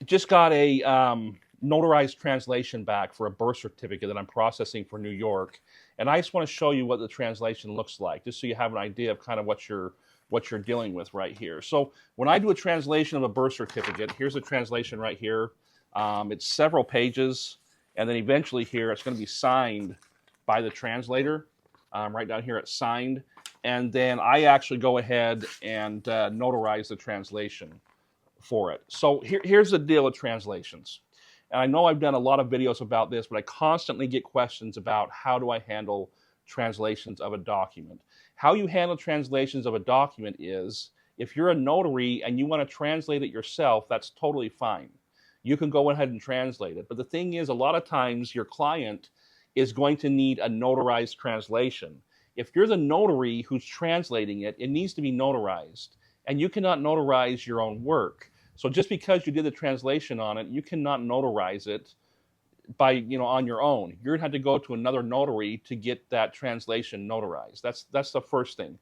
Just got a notarized translation back for a birth certificate that I'm processing for New York, and I just want to show you what the translation looks like, just so you have an idea of kind of what you're dealing with right here. So when I do a translation of a birth certificate, here's a translation right here. It's several pages, and then eventually here it's going to be signed by the translator. Right down here it's signed, and then I actually go ahead and notarize the translation for it. So here's the deal with translations. And I know I've done a lot of videos about this, but I constantly get questions about how do I handle translations of a document. How you handle translations of a document is, if you're a notary and you want to translate it yourself, that's totally fine. You can go ahead and translate it. But the thing is, a lot of times your client is going to need a notarized translation. If you're the notary who's translating it, it needs to be notarized. And you cannot notarize your own work. So just because you did the translation on it, you cannot notarize it by, on your own. You're gonna have to go to another notary to get that translation notarized. That's the first thing.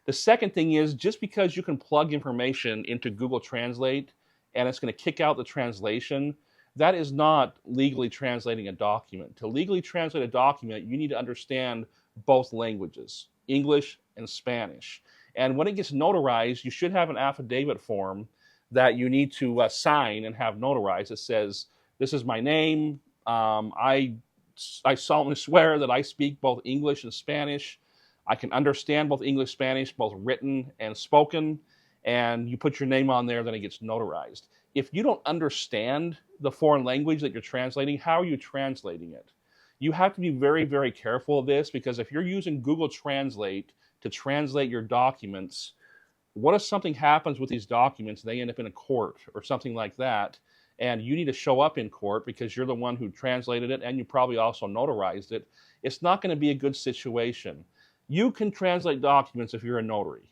The second thing is, just because you can plug information into Google Translate and it's gonna kick out the translation, that is not legally translating a document. To legally translate a document, you need to understand both languages, English and Spanish. And when it gets notarized, you should have an affidavit form that you need to sign and have notarized. It says, this is my name. I solemnly swear that I speak both English and Spanish. I can understand both English, Spanish, both written and spoken. And you put your name on there, then it gets notarized. If you don't understand the foreign language that you're translating, how are you translating it? You have to be very, very careful of this, because if you're using Google Translate to translate your documents, what if something happens with these documents, they end up in a court or something like that, and you need to show up in court because you're the one who translated it and you probably also notarized it? It's not going to be a good situation. You can translate documents if you're a notary.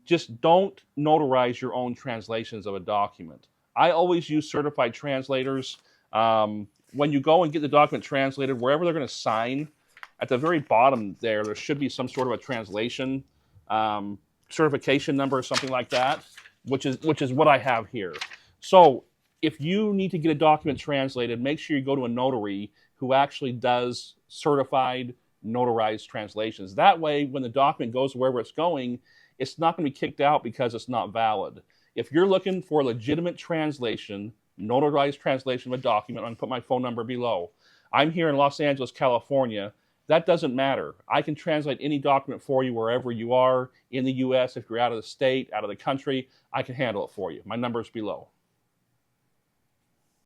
Just don't notarize your own translations of a document. I always use certified translators. When you go and get the document translated, wherever they're going to sign, at the very bottom there should be some sort of a translation certification number or something like that, which is what I have here. So if you need to get a document translated, make sure you go to a notary who actually does certified notarized translations. That way, when the document goes wherever it's going, it's not going to be kicked out because it's not valid. If you're looking for a legitimate translation, notarized translation of a document, I'm going to put my phone number below. I'm here in Los Angeles, California. That doesn't matter. I can translate any document for you wherever you are in the U.S. If you're out of the state, out of the country, I can handle it for you. My number is below.